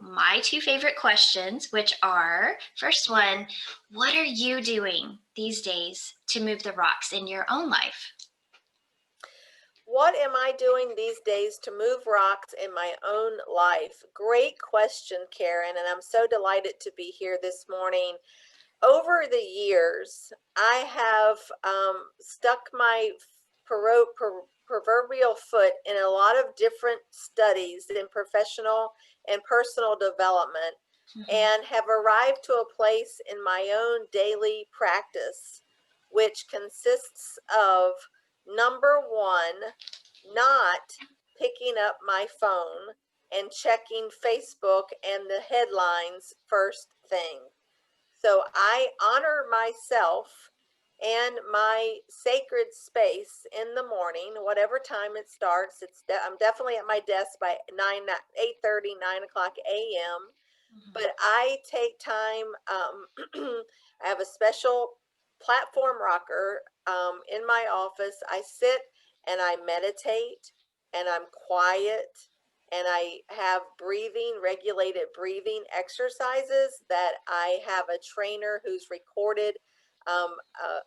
my two favorite questions, which are, first one, what are you doing these days to move the rocks in your own life? What am I doing these days to move rocks in my own life? Great question, Karen, and I'm so delighted to be here this morning. Over the years, I have stuck my proverbial foot in a lot of different studies in professional and personal development, and have arrived to a place in my own daily practice, which consists of number one, not picking up my phone and checking Facebook and the headlines first thing. So I honor myself and my sacred space in the morning, whatever time it starts. I'm definitely at my desk by 8:30, 9 o'clock a.m. But I take time. I have a special platform rocker in my office. I sit and I meditate, and I'm quiet, and I have regulated breathing exercises that I have a trainer who's recorded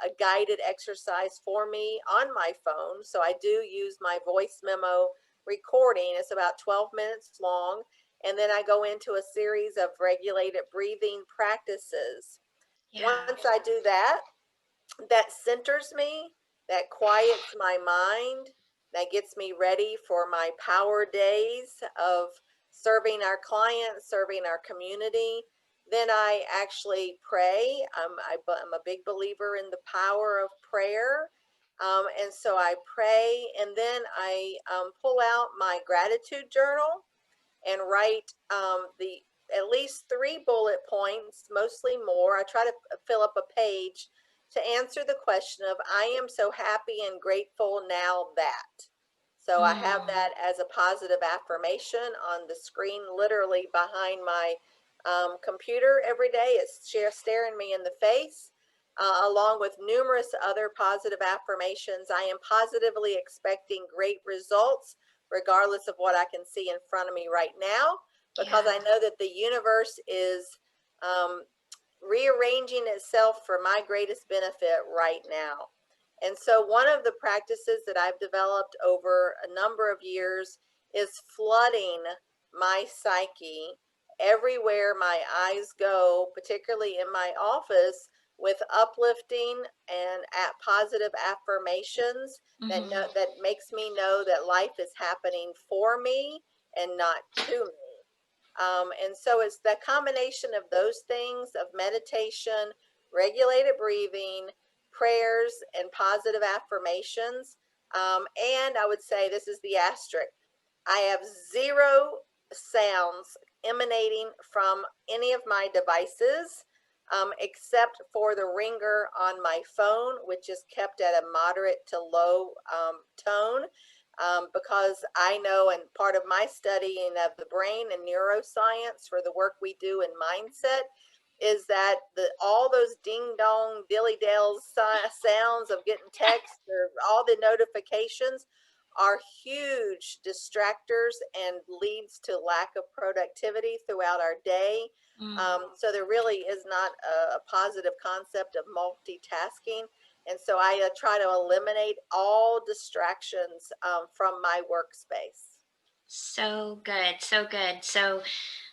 a guided exercise for me on my phone. So I do use my voice memo recording. It's about 12 minutes long. And then I go into a series of regulated breathing practices. Yeah. Once I do that, that centers me, that quiets my mind, that gets me ready for my power days of serving our clients, serving our community. Then I actually pray. I'm a big believer in the power of prayer. And so I pray, and then I pull out my gratitude journal and write the at least 3 bullet points, mostly more. I try to fill up a page to answer the question of I am so happy and grateful now that. So I have that as a positive affirmation on the screen, literally behind my computer every day. It's staring me in the face, along with numerous other positive affirmations. I am positively expecting great results regardless of what I can see in front of me right now, because Yeah. I know that the universe is um, rearranging itself for my greatest benefit right now. And so, one of the practices that I've developed over a number of years is flooding my psyche everywhere my eyes go, particularly in my office, with uplifting and positive affirmations that makes me know that life is happening for me and not to me. And so it's the combination of those things of meditation, regulated breathing, prayers, and positive affirmations. And I would say this is the asterisk. I have zero sounds emanating from any of my devices, except for the ringer on my phone, which is kept at a moderate to low tone, because I know, and part of my studying of the brain and neuroscience for the work we do in mindset is that all those ding dong dilly dales sounds of getting text or all the notifications are huge distractors and leads to lack of productivity throughout our day. So there really is not a positive concept of multitasking. And so I try to eliminate all distractions from my workspace. So good, so good. So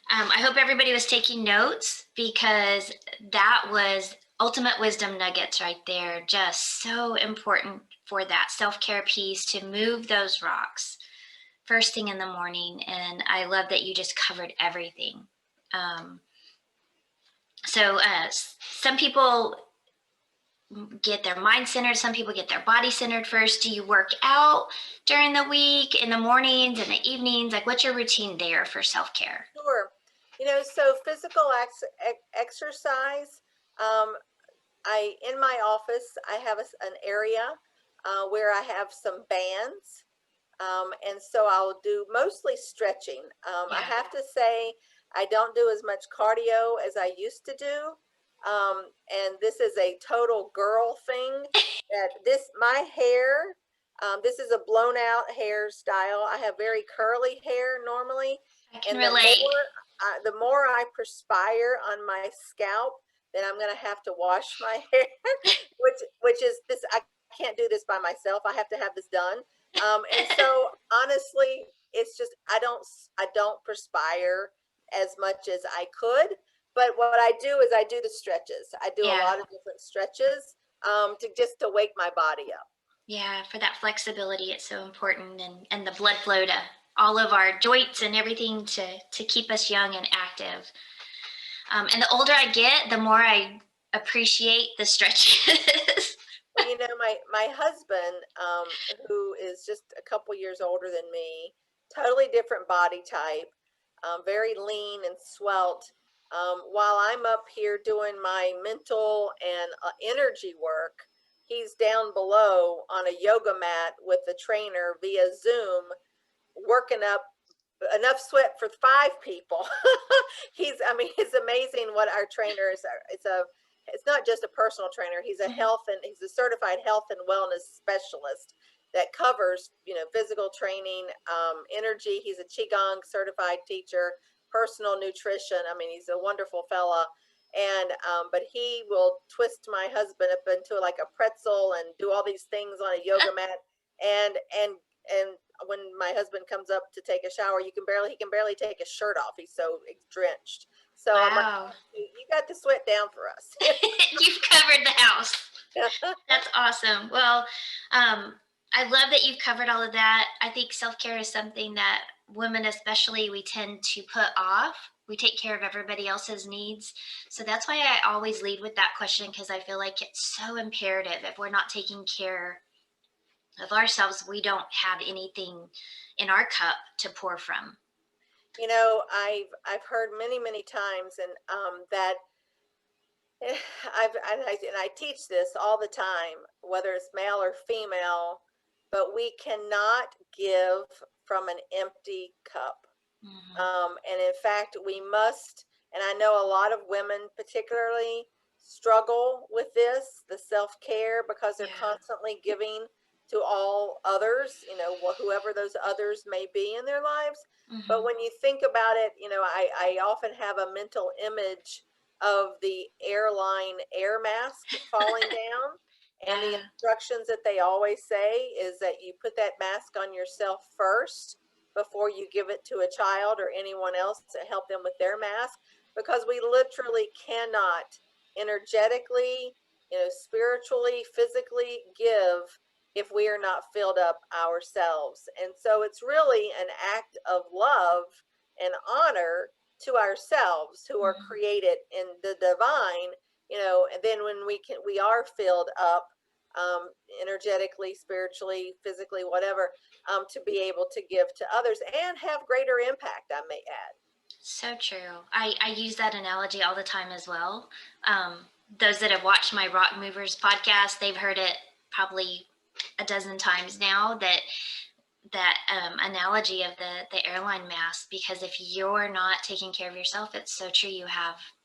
I hope everybody was taking notes, because that was ultimate wisdom nuggets right there. Just so important for that self-care piece to move those rocks first thing in the morning. And I love that you just covered everything. Um, so some people get their mind centered, some people get their body centered first. Do you work out during the week, in the mornings and the evenings? Like, what's your routine there for self-care? Sure. So physical exercise, um, in my office, I have an area where I have some bands. And so I'll do mostly stretching. I Yeah. have to say, I don't do as much cardio as I used to do. And this is a total girl thing. My hair, this is a blown out hairstyle. I have very curly hair normally. I can And relate. the more I perspire on my scalp, then I'm going to have to wash my hair, which is this. I can't do this by myself. I have to have this done. And so honestly, it's just I don't perspire as much as I could. But what I do is I do the stretches. I do a Yeah. lot of different stretches to just to wake my body up. Yeah, for that flexibility, it's so important, and the blood flow to all of our joints and everything to keep us young and active. And the older I get, the more I appreciate the stretches. Well, my husband, who is just a couple years older than me, totally different body type, very lean and svelte. While I'm up here doing my mental and energy work, he's down below on a yoga mat with a trainer via Zoom, working up enough sweat for 5 people. I mean, it's amazing what our trainer is. It's not just a personal trainer. Mhm. He's a certified health and wellness specialist that covers, physical training, energy. He's a Qigong certified teacher, personal nutrition. I mean, he's a wonderful fella. And, but he will twist my husband up into like a pretzel and do all these things on a yoga mat. And when my husband comes up to take a shower, he can barely take his shirt off. He's so drenched. So I'm like, Wow. you got to sweat down for us. You've covered the house. That's awesome. Well, I love that you've covered all of that. I think self care is something that women, especially, we tend to put off. We take care of everybody else's needs. So that's why I always lead with that question, because I feel like it's so imperative. If we're not taking care of ourselves, we don't have anything in our cup to pour from. I've heard many times, and that I teach this all the time, whether it's male or female, but we cannot give from an empty cup. Hmm. And in fact, we must, and I know a lot of women particularly struggle with this, the self care, because they're Yeah. constantly giving to all others, whoever those others may be in their lives. But Hmm. when you think about it, I often have a mental image of the airline air mask falling down. And the Yeah. instructions that they always say is that you put that mask on yourself first before you give it to a child or anyone else to help them with their mask, because we literally cannot energetically, spiritually, physically give if we are not filled up ourselves. And so it's really an act of love and honor to ourselves, who are Hmm. created in the divine, and then when we are filled up, energetically, spiritually, physically, whatever, to be able to give to others and have greater impact, I may add. So true. I use that analogy all the time as well. Those that have watched my Rock Movers podcast, they've heard it probably a dozen times now, that analogy of the airline mask, because if you're not taking care of yourself, it's so true.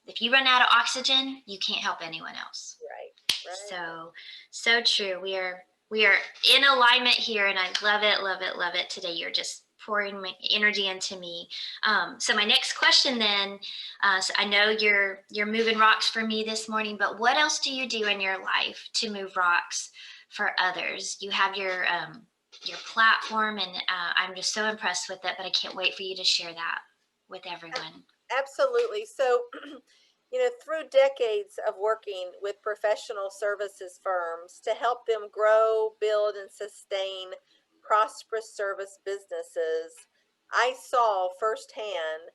If you run out of oxygen, you can't help anyone else. Right, right. So true. We are in alignment here, and I love it, love it, love it. Today, you're just pouring my energy into me. So my next question then, so I know you're moving rocks for me this morning, but what else do you do in your life to move rocks for others? You have your platform, and I'm just so impressed with it. But I can't wait for you to share that with everyone. Absolutely. So, through decades of working with professional services firms to help them grow, build, and sustain prosperous service businesses, I saw firsthand,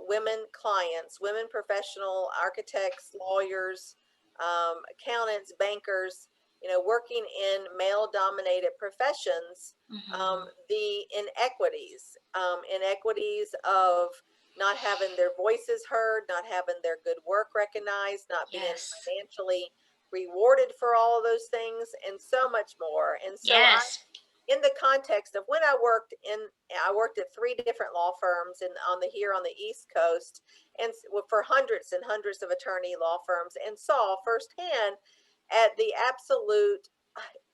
women clients, women professional architects, lawyers, accountants, bankers, working in male dominated professions, Hmm. the inequities of not having their voices heard, not having their good work recognized, not being Yes. financially rewarded for all of those things, and so much more. And so Yes. in the context of when I worked at 3 different law firms here on the East Coast, and for hundreds and hundreds of attorney law firms, and saw firsthand at the absolute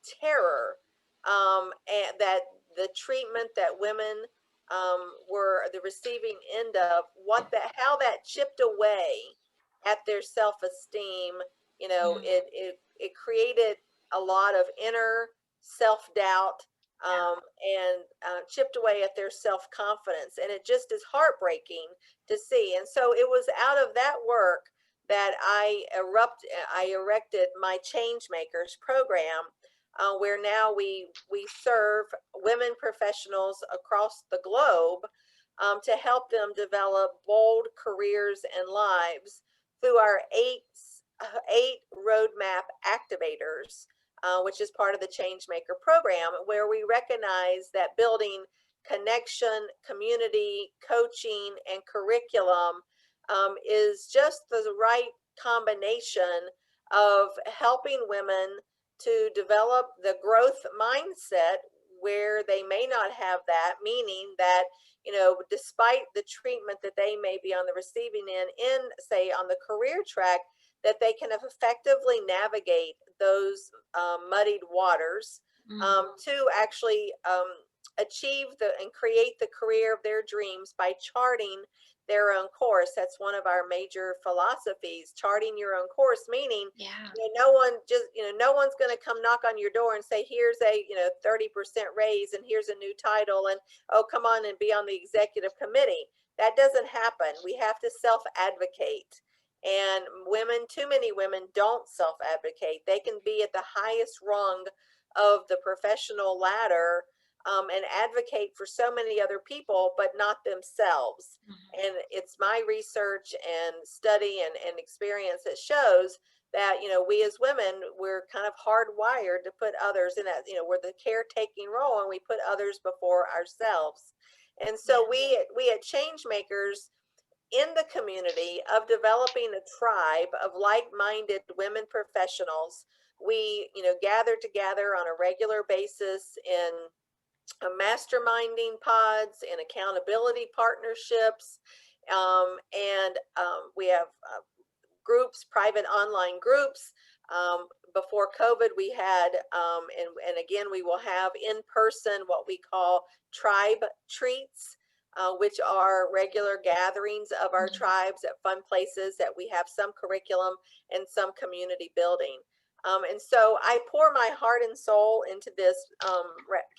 terror, and that the treatment that women were the receiving end of, how that chipped away at their self-esteem. Mm, It created a lot of inner self-doubt, yeah. and chipped away at their self-confidence, and it just is heartbreaking to see. And so it was out of that work that I erected my Changemakers program, where now we serve women professionals across the globe, to help them develop bold careers and lives through our eight roadmap activators, which is part of the Changemaker program, where we recognize that building connection, community, coaching, and curriculum, is just the right combination of helping women to develop the growth mindset where they may not have that, meaning that, despite the treatment that they may be on the receiving end in, say, on the career track, that they can effectively navigate those muddied waters, Mm, to actually achieve and create the career of their dreams by charting their own course. That's one of our major philosophies, charting your own course, meaning, yeah. no one's going to come knock on your door and say, here's a, 30% raise and here's a new title, and, oh, come on and be on the executive committee. That doesn't happen. We have to self advocate. And too many women don't self advocate. They can be at the highest rung of the professional ladder, and advocate for so many other people, but not themselves. Mhm. And it's my research and study and experience that shows that, we as women, we're kind of hardwired to put others in that, we're the caretaking role, and we put others before ourselves. And Yeah. so we at Changemakers, in the community of developing a tribe of like-minded women professionals, we, gather together on a regular basis in masterminding pods and accountability partnerships. We have groups, private online groups. Before COVID, we had, and again, we will have in person what we call tribe treats, which are regular gatherings of our Mhm. tribes at fun places that we have some curriculum and some community building. And so I pour my heart and soul into this,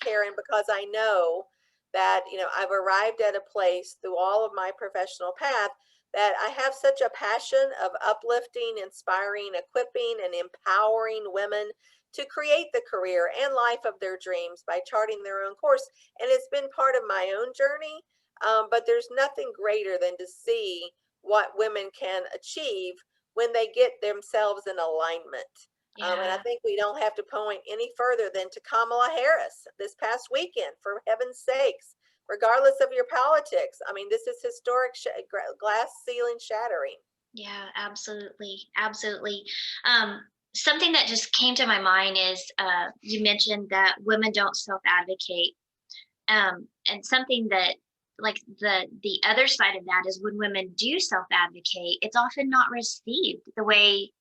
Karen, because I know that, I've arrived at a place through all of my professional path that I have such a passion of uplifting, inspiring, equipping, and empowering women to create the career and life of their dreams by charting their own course. And it's been part of my own journey, but there's nothing greater than to see what women can achieve when they get themselves in alignment. And I Yeah. think we don't have to point any further than to Kamala Harris this past weekend, for heaven's sakes, regardless of your politics. I mean, this is historic, glass ceiling shattering. Yeah, absolutely. Absolutely. Something that just came to my mind is you mentioned that women don't self advocate. And something that, like, the other side of that is when women do self advocate, it's often not received the way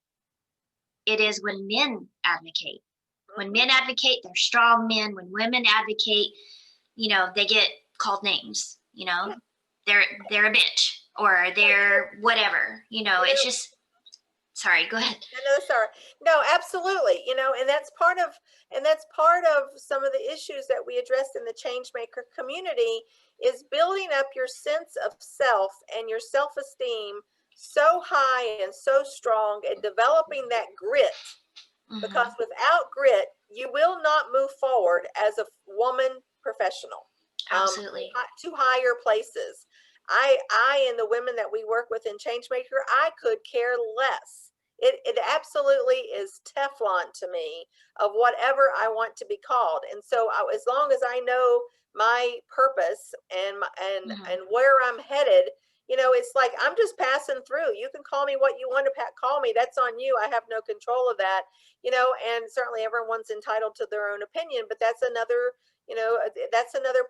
it is when men advocate. When Mhm. men advocate, they're strong men. When women advocate, they get called names, Yeah, they're a bitch or yeah, they're whatever, you it's know, just sorry, go ahead. no, sorry. No, absolutely. And that's part of some of the issues that we addressed in the Changemaker community, is building up your sense of self and your self-esteem so high and so strong, and developing that grit, because Mhm. without grit, you will not move forward as a woman professional, Absolutely. to higher places. I and the women that we work with in Changemaker, I could care less. It absolutely is Teflon to me of whatever I want to be called. And so as long as I know my purpose and Mhm. where I'm headed, it's like I'm just passing through. You can call me what you want to call me. That's on you. I have no control of that. And certainly everyone's entitled to their own opinion, but that's another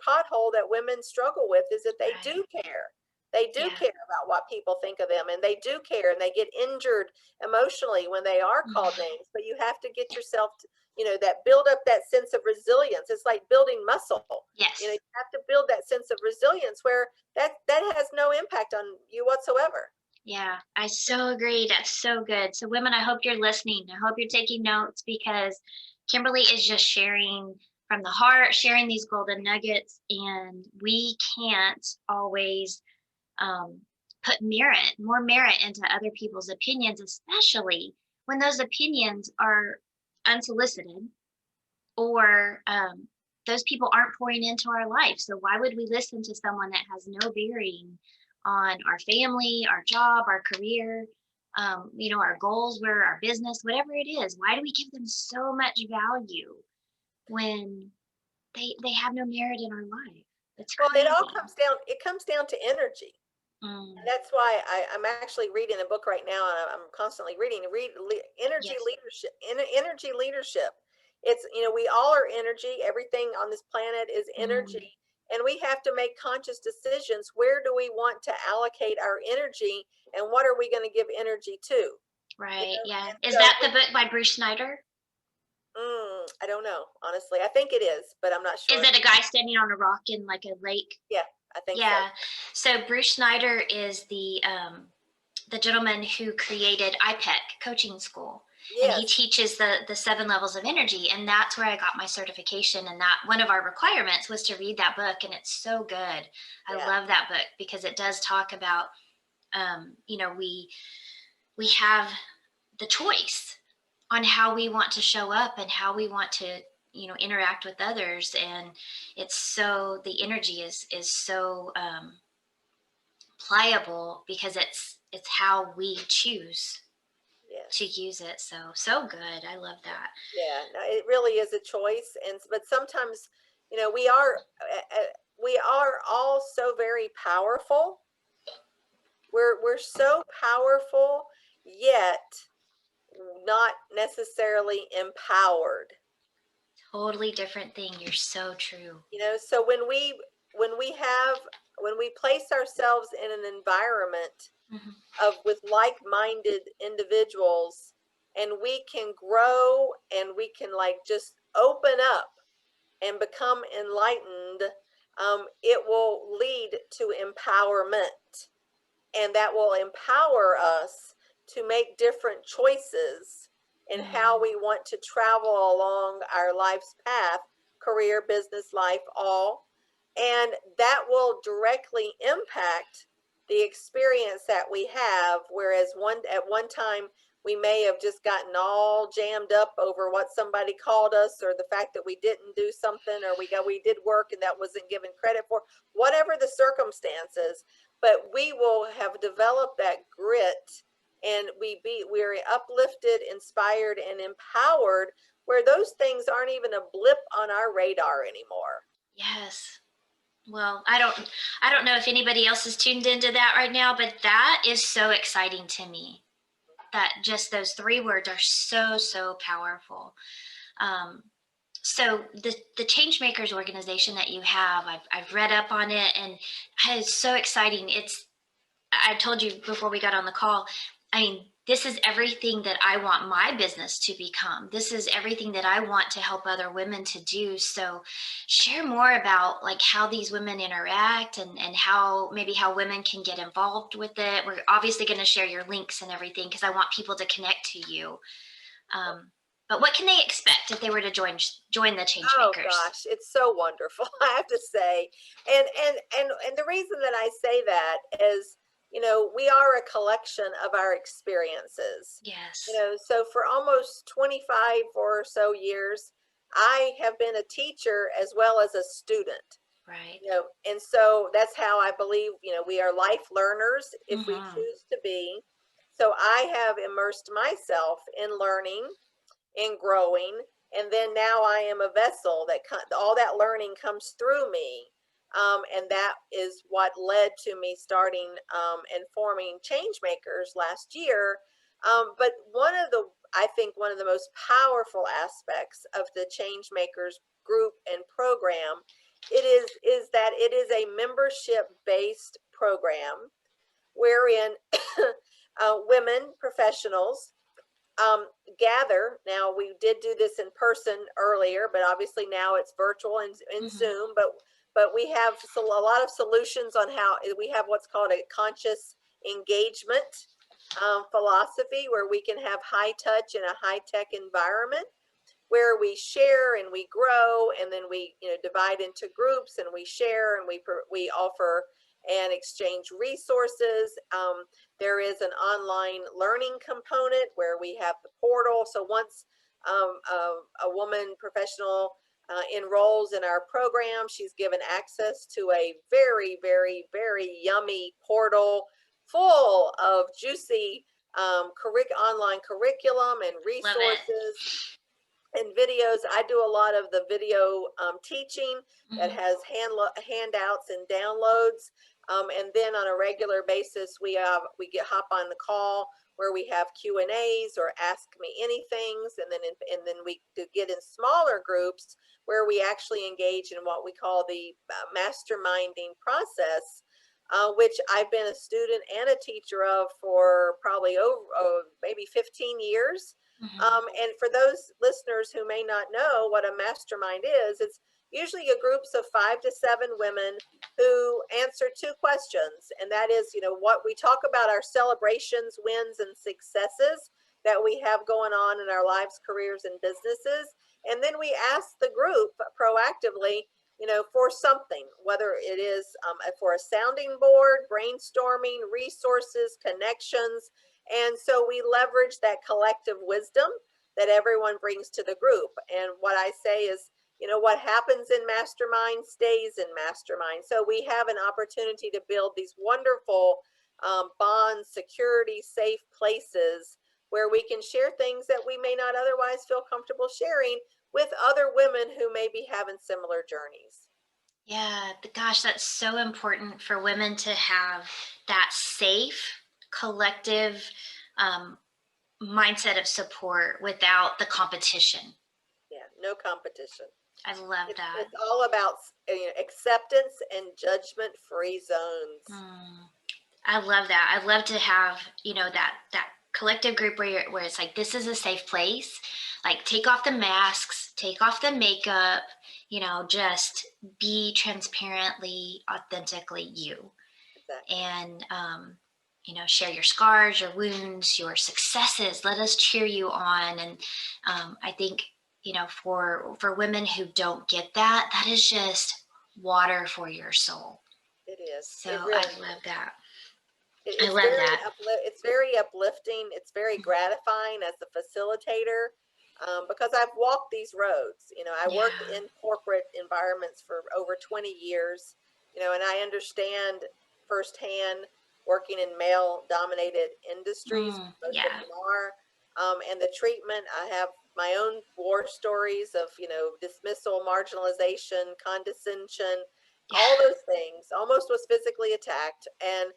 pothole that women struggle with, is that they Right. do care. They do Yeah. care about what people think of them, and they do care, and they get injured emotionally when they are called Mhm. names. But you have to get yourself to, that build up that sense of resilience. It's like building muscle. You Yes. have to build that sense of resilience where that has no impact on you whatsoever. Yeah, I so agree. That's so good. So, women, I hope you're listening. I hope you're taking notes because Kimberly is just sharing from the heart, sharing these golden nuggets, and we can't always um, put more merit into other people's opinions, especially when those opinions are unsolicited or those people aren't pouring into our life. So why would we listen to someone that has no bearing on our family, our job, our career, our goals, where our business, whatever it is? Why do we give them so much value when they have no merit in our life? It's Well, crazy. it comes down to energy. And Mm, that's why I'm actually reading a book right now, and I'm constantly reading. Energy yes. leadership. Energy leadership. It's we all are energy. Everything on this planet is Mm, energy, and we have to make conscious decisions. Where do we want to allocate our energy, and what are we going to give energy to? right. Yeah. And Is so that the book by Bruce Snyder? I don't know, honestly. I think it is, but I'm not Is sure. it a guy standing on a rock in like a lake? Yeah, I think so. Yeah. So Bruce Snyder is the gentleman who created IPEC coaching school, and he Yes, teaches the 7 levels of energy, and that's where I got my certification. And that one of our requirements was to read that book, and it's so good. I yeah. love that book because it does talk about we have the choice on how we want to show up and how we want to interact with others, and it's so the energy is so pliable because it's how we choose to Yes. use it. So good. I love that. Yeah, no, it really is a choice, and but sometimes, we are all so very powerful. We're so powerful, yet not necessarily empowered. Totally different thing. You're so true. So when we place ourselves in an environment Hmm. of with like-minded individuals, and we can grow, and we can like just open up and become enlightened, it will lead to empowerment. And that will empower us to make different choices in how Mm, we want to travel along our life's path, career, business, life, all. And that will directly impact the experience that we have. Whereas at one time, we may have just gotten all jammed up over what somebody called us, or the fact that we didn't do something, or we did work and that wasn't given credit for, whatever the circumstances. But we will have developed that grit, and we're uplifted, inspired, and empowered, where those things aren't even a blip on our radar anymore. yes. Well, I don't know if anybody else is tuned into that right now, but that is so exciting to me. That just those 3 words are so powerful. Um, so the Changemakers organization that you have, I've read up on it, and it's so exciting. I told you before we got on the call, I mean, this is everything that I want my business to become. This is everything that I want to help other women to do. So share more about like how these women interact, and how women can get involved with it. We're obviously going to share your links and everything because I want people to connect to you. Um, but what can they expect if they were to join the Oh Changemakers? gosh, it's so wonderful, I have to say. And the reason that I say that is, we are a collection of our experiences. Yes. So for almost 25 or so years, I have been a teacher as well as a student. Right. And so that's how I believe, we are life learners if we Mm-hmm. choose to be. So I have immersed myself in learning, in growing, and then now I am a vessel that all that learning comes through me. And that is what led to me starting and forming Changemakers last year. But I think one of the most powerful aspects of the Changemakers group and program, is that it is a membership based program wherein women professionals gather. Now, we did do this in person earlier, but obviously now it's virtual and in Hmm. Zoom. But we have a lot of solutions on how we have what's called a conscious engagement philosophy, where we can have high touch in a high tech environment where we share and we grow, and then we divide into groups and we share and we offer and exchange resources. There is an online learning component where we have the portal. So once a woman professional enrolls in our program, she's given access to a very, very, very yummy portal full of juicy online curriculum and Love it. resources and videos. I do a lot of the video teaching that Hmm. has handouts and downloads. And then on a regular basis, we get hop on the call where we have Q and A's or ask me anythings, and then we get in smaller groups where we actually engage in what we call the masterminding process, which I've been a student and a teacher of for probably over maybe 15 years. Hmm. And for those listeners who may not know what a mastermind is, it's usually a groups of 5 to 7 women who answer 2 questions. And that is, what we talk about our celebrations, wins, and successes that we have going on in our lives, careers, and businesses. And then we ask the group proactively, for something, whether it is for a sounding board, brainstorming, resources, connections. And so we leverage that collective wisdom that everyone brings to the group. And what I say is, what happens in mastermind stays in mastermind. So we have an opportunity to build these wonderful bonds, security, safe places where we can share things that we may not otherwise feel comfortable sharing with other women who may be having similar journeys. Yeah, gosh, that's so important for women to have that safe, collective um, mindset of support without the competition. Yeah, no competition. I love that. It's all about acceptance and judgment-free zones. Mm, I love that. I love to have, that collective group where it's like, this is a safe place. Like, take off the masks, take off the makeup, just be transparently, authentically you. Exactly. And share your scars, your wounds, your successes. Let us cheer you on. And I think for women who don't get that, that is just water for your soul. It is. So It I really love is. that. I It's love that. it's very uplifting. It's very gratifying as a facilitator, because I've walked these roads. I worked Yeah. in corporate environments for over 20 years, and I understand firsthand working in male-dominated industries. Most of Yeah. them are, and the treatment. I have my own war stories of dismissal, marginalization, condescension, Yeah. all those things. Almost was physically attacked, and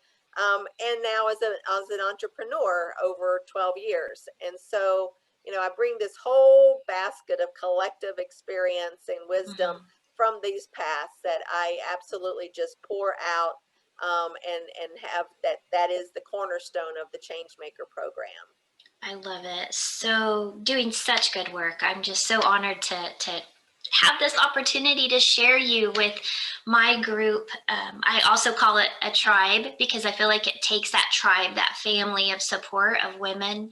now as an entrepreneur over 12 years. And so, I bring this whole basket of collective experience and wisdom Hmm. from these paths that I absolutely just pour out, and have that is the cornerstone of the Changemaker program. I love it. So doing such good work. I'm just so honored to have this opportunity to share you with my group. I also call it a tribe because I feel like it takes that tribe, that family of support of women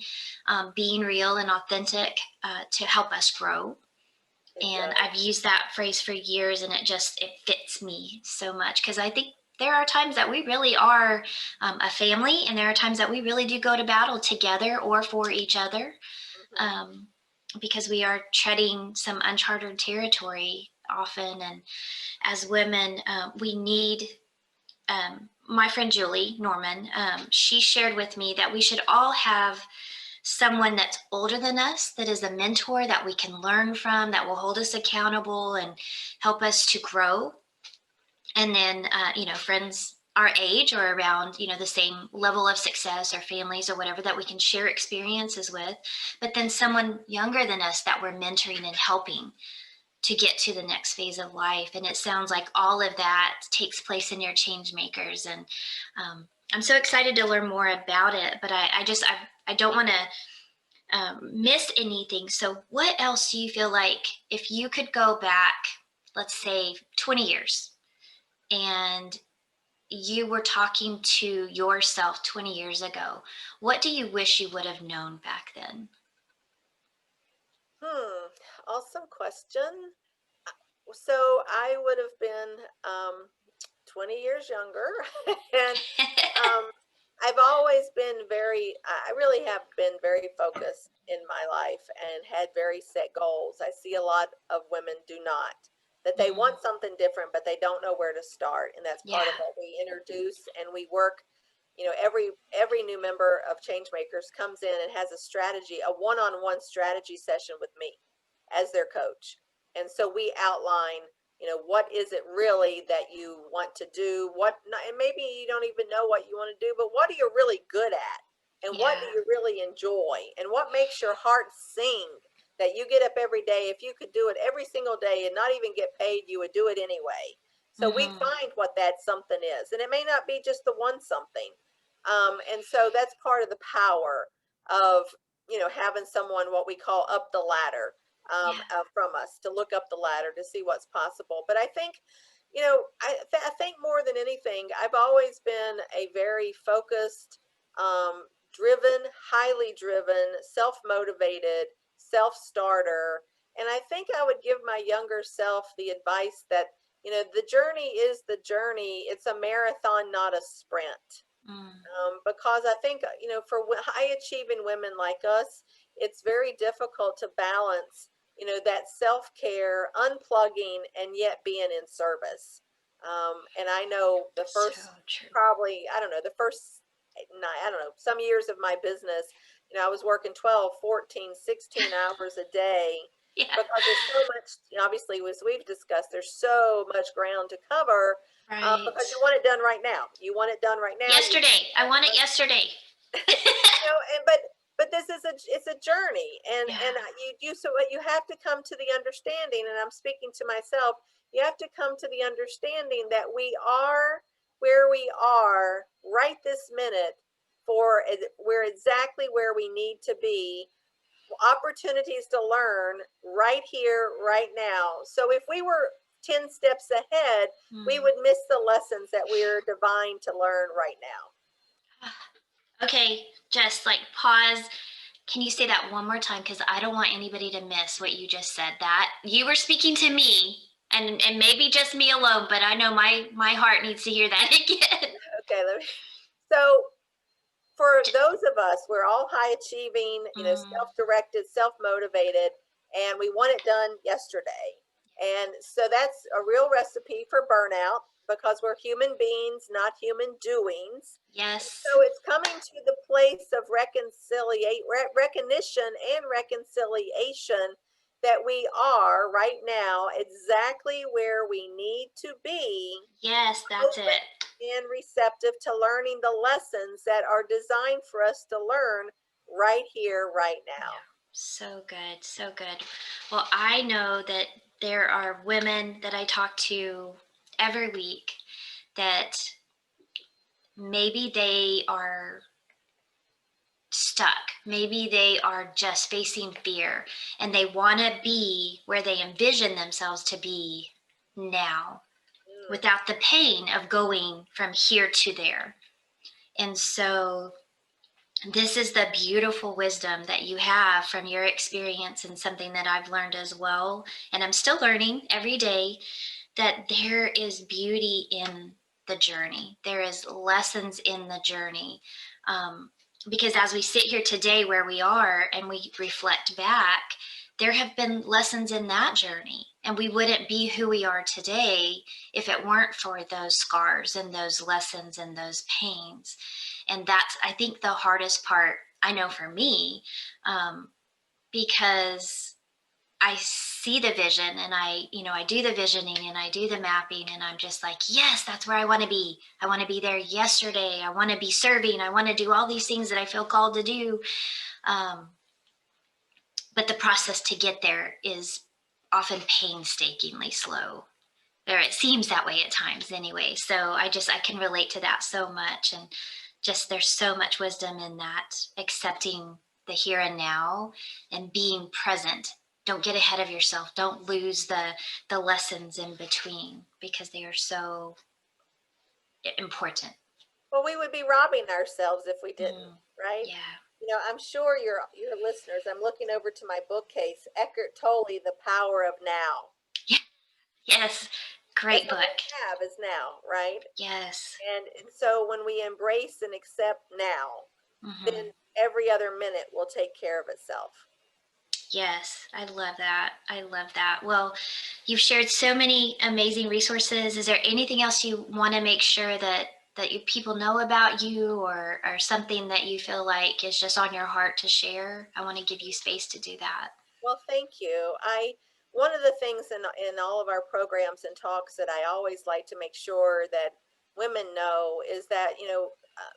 being real and authentic to help us grow. It And does. I've used that phrase for years, and it fits me so much because I think there are times that we really are a family, and there are times that we really do go to battle together or for each other, Hmm. um, because we are treading some uncharted territory often. And as women, we need. My friend Julie Norman, she shared with me that we should all have someone that's older than us, that is a mentor that we can learn from, that will hold us accountable and help us to grow. And then, friends our age or around, the same level of success, or families or whatever, that we can share experiences with. But then someone younger than us that we're mentoring and helping. to get to the next phase of life. And it sounds like all of that takes place in your Changemakers. And I'm so excited to learn more about it, but I don't want to miss anything. So what else do you feel like, if you could go back, let's say 20 years, and you were talking to yourself 20 years ago, what do you wish you would have known back then? Awesome question. So I would have been 20 years younger, and um, I've always been I really have been very focused in my life and had very set goals. I see a lot of women do not, that they Mm, want something different, but they don't know where to start. And that's yeah, part of what we introduce, and we work. Every new member of Changemakers comes in and has a strategy, a one-on-one strategy session with me as their coach. And so we outline, what is it really that you want to do? And maybe you don't even know what you want to do, but what are you really good at? And what yeah, do you really enjoy? And what makes your heart sing, that you get up every day? If you could do it every single day and not even get paid, you would do it anyway. So we hmm, find what that something is. And it may not be just the one something. And so that's part of the power of, having someone, what we call up the ladder, yeah, from us, to look up the ladder to see what's possible. But I think, I think more than anything, I've always been a very focused, driven, highly driven, self-motivated, self-starter. And I think I would give my younger self the advice that, the journey is the journey. It's a marathon, not a sprint. mm, Because I think, for high achieving women like us, it's very difficult to balance, that self care, unplugging, and yet being in service. And I know the so first, true. probably, I don't know, the first, I don't know, some years of my business, I was working 12, 14, 16 hours a day, Yeah, because there's so much, obviously, as we've discussed, there's so much ground to cover, right. because you want it done right now. You want it done right now. You Yesterday, I want it yesterday. and but this is it's a journey, and Yeah, so what you have to come to the understanding, and I'm speaking to myself, you have to come to the understanding that we are where we are right this minute, we're exactly where we need to be, opportunities to learn right here, right now. So if we were 10 steps ahead, we mm. would miss the lessons that we're divine to learn right now. Okay, just like pause. Can you say that one more time? Because I don't want anybody to miss what you just said. That you were speaking to me, and maybe just me alone, but I know my heart needs to hear that again. Okay, so for those of us, we're all high achieving, Mm, self-directed, self-motivated, and we want it done yesterday. And so that's a real recipe for burnout, because we're human beings, not human doings. And yes. so it's coming to the place of recognition and reconciliation, that we are right now exactly where we need to be, Yes, that's open it. and receptive to learning the lessons that are designed for us to learn right here, right Yeah. now. So good. So good. Well, I know that there are women that I talk to every week that maybe they are stuck. Maybe they are just facing fear and they want to be where they envision themselves to be now Mm, without the pain of going from here to there. And so this is the beautiful wisdom that you have from your experience, and something that I've learned as well. And I'm still learning every day, that there is beauty in the journey. There is lessons in the journey. Because as we sit here today where we are and we reflect back, there have been lessons in that journey. And we wouldn't be who we are today if it weren't for those scars and those lessons and those pains. And that's, I think, the hardest part, I know for me, because I see the vision and I do the visioning and I do the mapping, and I'm just like, yes, that's where I want to be. I want to be there yesterday. I want to be serving. I want to do all these things that I feel called to do. Um, but the process to get there is often painstakingly slow. Or it seems that way at times anyway. So I can relate to that so much. And just there's so much wisdom in that, accepting the here and now and being present. Don't get ahead of yourself. Don't lose the lessons in between, because they are so important. Well, we would be robbing ourselves if we didn't, Mm, right? yeah. I'm sure your listeners. I'm looking over to my bookcase. Eckhart Tolle, The Power of Now. Yeah. Yes. That's Great all book. we have is now, right? Yes. And so when we embrace and accept now, Hmm. then every other minute will take care of itself. Yes, I love that. I love that. Well, you've shared so many amazing resources. Is there anything else you want to make sure that people know about you, or something that you feel like is just on your heart to share? I want to give you space to do that. Well, thank you. I One of the things in all of our programs and talks that I always like to make sure that women know is that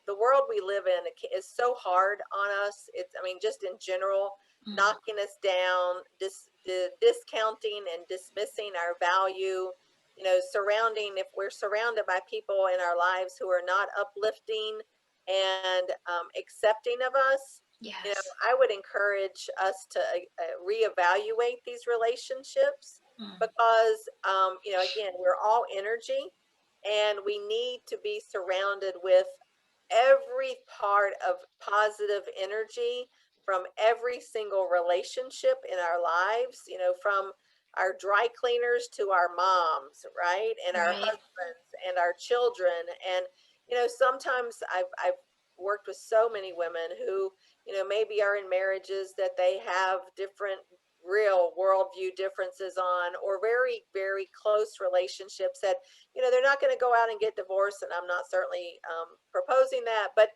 the world we live in is so hard on us. It's, I mean, just in general, Mm, knocking us down, discounting and dismissing our value. Surrounding If we're surrounded by people in our lives who are not uplifting and accepting of us, yes. I would encourage us to reevaluate these relationships Mm, because, again, we're all energy and we need to be surrounded with every part of positive energy from every single relationship in our lives, from our dry cleaners to our moms, right? And our right. husbands and our children. And, sometimes I've worked with so many women who, maybe are in marriages that they have different real worldview differences on, or very, very close relationships that they're not going to go out and get divorced, and I'm not certainly proposing that, but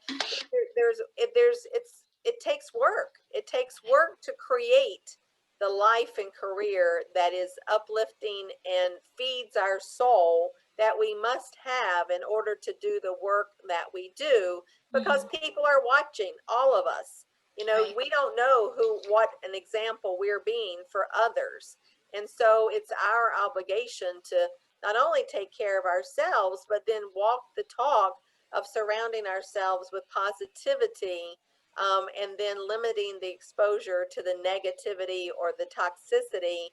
it takes work. It takes work to create the life and career that is uplifting and feeds our soul that we must have in order to do the work that we do, because Hmm. people are watching all of us. Right. We don't know what an example we're being for others. And so it's our obligation to not only take care of ourselves, but then walk the talk of surrounding ourselves with positivity, and then limiting the exposure to the negativity or the toxicity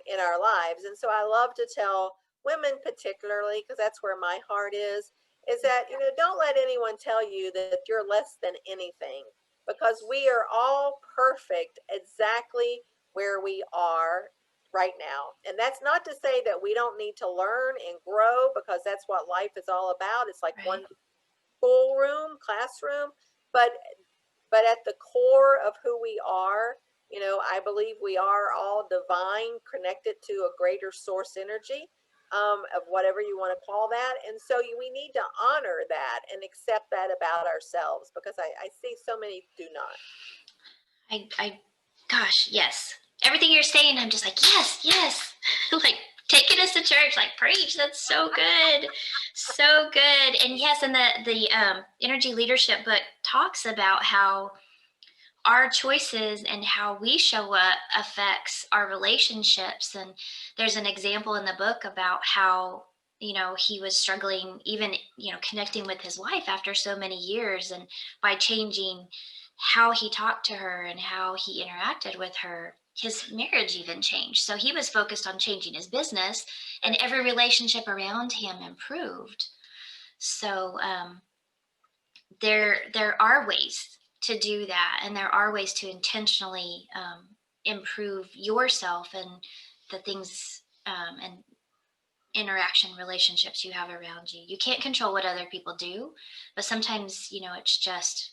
in our lives. And so I love to tell women, particularly, because that's where my heart is that, don't let anyone tell you that you're less than anything, because we are all perfect exactly where we are right now. And that's not to say that we don't need to learn and grow, because that's what life is all about. It's like Right. one schoolroom, classroom, but at the core of who we are, I believe we are all divine, connected to a greater source energy, of whatever you want to call that. And so we need to honor that and accept that about ourselves, because I see so many do not. Gosh, yes. Everything you're saying, I'm just like, yes, yes. Like, taking us to church, like, preach. That's so good. So good. And yes, and the energy leadership book talks about how our choices and how we show up affects our relationships. And there's an example in the book about how, he was struggling, even, connecting with his wife after so many years. And by changing how he talked to her and how he interacted with her, his marriage even changed. So he was focused on changing his business, and Right. every relationship around him improved. So there are ways to do that, and there are ways to intentionally improve yourself and the things, and interaction relationships you have around you. You can't control what other people do, but sometimes, it's just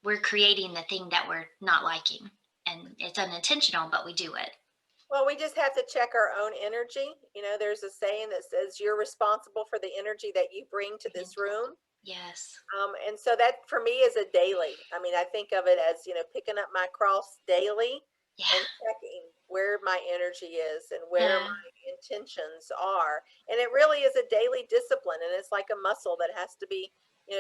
we're creating the thing that we're not liking, and it's unintentional, but we do it. Well, we just have to check our own energy. There's a saying that says you're responsible for the energy that you bring to Bring this into room. Yes. And so that for me is a daily. I mean, I think of it as, picking up my cross daily Yeah. and checking where my energy is and where Yeah. my intentions are. And it really is a daily discipline. And it's like a muscle that has to be,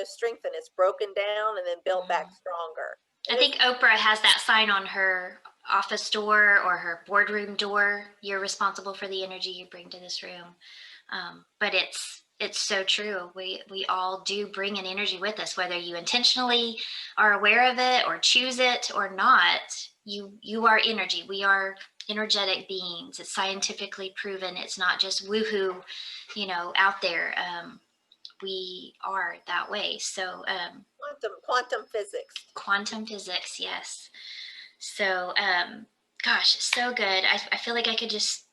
strengthened. It's broken down and then built back Mhm. stronger. I And it's think Oprah has that sign on her office door or her boardroom door. You're responsible for the energy you bring to this room. But it's so true. We all do bring an energy with us, whether you intentionally are aware of it or choose it or not. You are energy. We are energetic beings. It's scientifically proven. It's not just woohoo, out there. We are that way. So quantum physics. quantum physics, yes. So, gosh, so good. I feel like I could just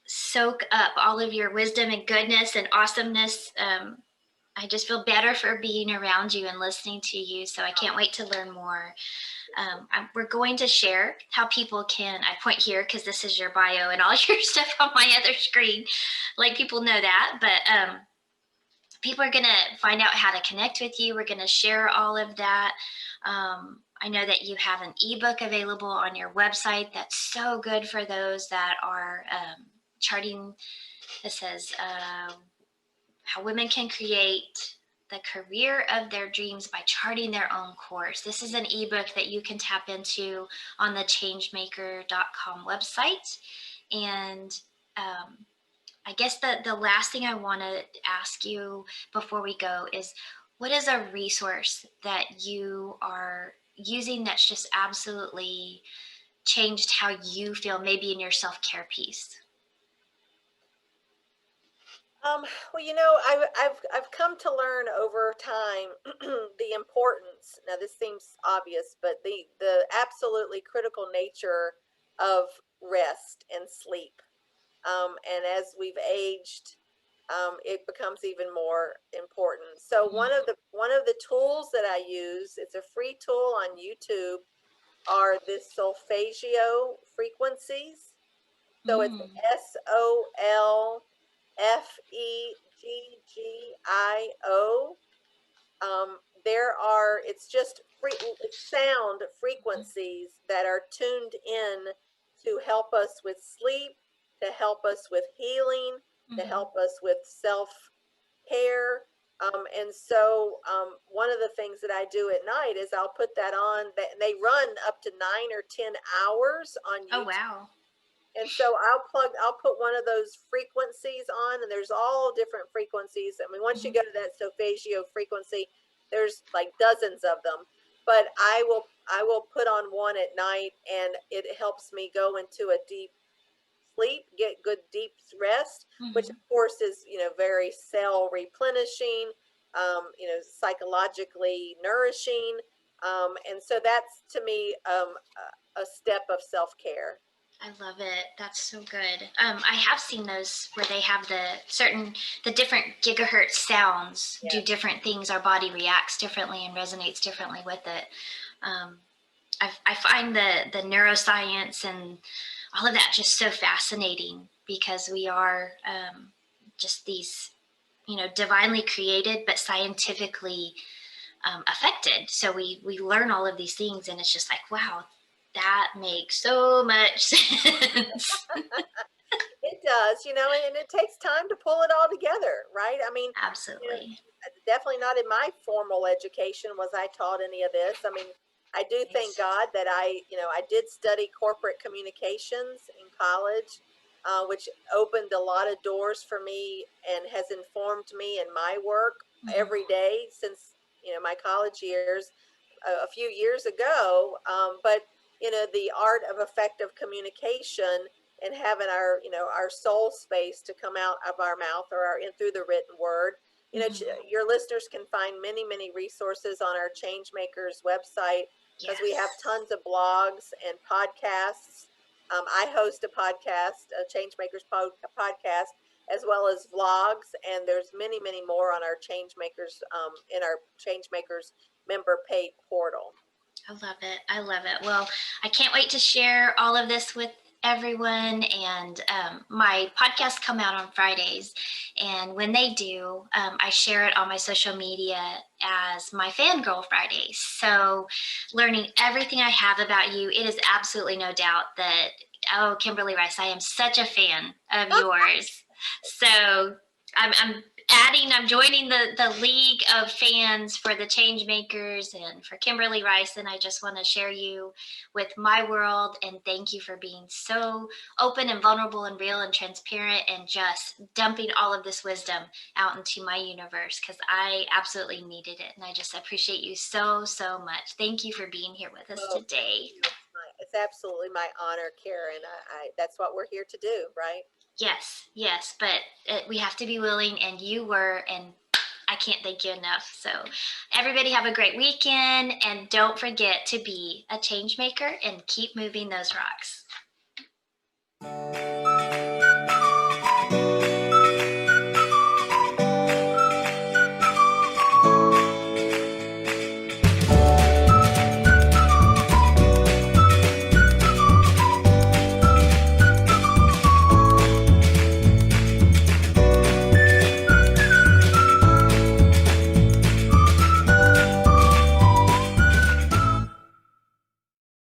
soak up all of your wisdom and goodness and awesomeness. I just feel better for being around you and listening to you. So I can't wait to learn more. We're going to share how people can, I point here because this is your bio and all your stuff on my other screen. Like people know that, but people are going to find out how to connect with you. We're going to share all of that. I know that you have an ebook available on your website that's so good for those that are charting. It says how women can create the career of their dreams by charting their own course. This is an ebook that you can tap into on the changemaker.com website. And I guess the last thing I want to ask you before we go is, what is a resource that you are using that's just absolutely changed how you feel, maybe in your self-care piece? I've come to learn over time the importance. Now, this seems obvious, but the absolutely critical nature of rest and sleep. And as we've aged, it becomes even more important. So one of the tools that I use, it's a free tool on YouTube, are the solfeggio frequencies. So it's Mm, SOLFEGGIO. There are, it's just it's sound frequencies that are tuned in to help us with sleep, to help us with healing, to mm-hmm. help us with self care. And so one of the things that I do at night is I'll put that on. They run up to 9 or 10 hours on Oh, YouTube. wow. And so I'll put one of those frequencies on, and there's all different frequencies. I mean, once you Mm-hmm. go to that solfeggio frequency, there's like dozens of them. But I will put on one at night, and it helps me go into a deep sleep, get good deep rest, which of Mm-hmm. course is, very cell replenishing, psychologically nourishing. And so that's to me a step of self care. I love it. That's so good. I have seen those where they have the different gigahertz sounds do Yes. different things. Our body reacts differently and resonates differently with it. Um, I find the neuroscience and all of that just so fascinating because we are just these, divinely created, but scientifically affected. So we learn all of these things, and it's just like, wow, that makes so much sense. It does, and it takes time to pull it all together, right? I mean, you know, Absolutely. definitely not in my formal education was I taught any of this. I mean, I do thank Nice. God that I did study corporate communications in college, which opened a lot of doors for me and has informed me in my work every Mm-hmm. day since, my college years a few years ago. But the art of effective communication and having our soul space to come out of our mouth or in through the written word. Mm-hmm. Your listeners can find many, many resources on our Changemakers website because we have Yes. tons of blogs and podcasts. I host a podcast, a Changemakers podcast, as well as vlogs, and there's many, many more on our Changemakers in our Changemakers member paid portal. I love it. I love it. Well, I can't wait to share all of this with everyone. And my podcasts come out on Fridays. And when they do, I share it on my social media as my Fangirl Fridays. So, learning everything I have about you, it is absolutely no doubt that, oh, Kimberly Rice, I am such a fan of yours. So, I'm I'm joining the league of fans for the Changemakers and for Kimberly Rice. And I just want to share you with my world. And thank you for being so open and vulnerable and real and transparent and just dumping all of this wisdom out into my universe because I absolutely needed it. And I just appreciate you so, so much. Thank you for being here with us Oh, thank today. you. It's absolutely my honor, Karen. That's what we're here to do, right? Yes, yes, but we have to be willing, and you were, and I can't thank you enough. So, everybody have a great weekend, and don't forget to be a change maker and keep moving those rocks.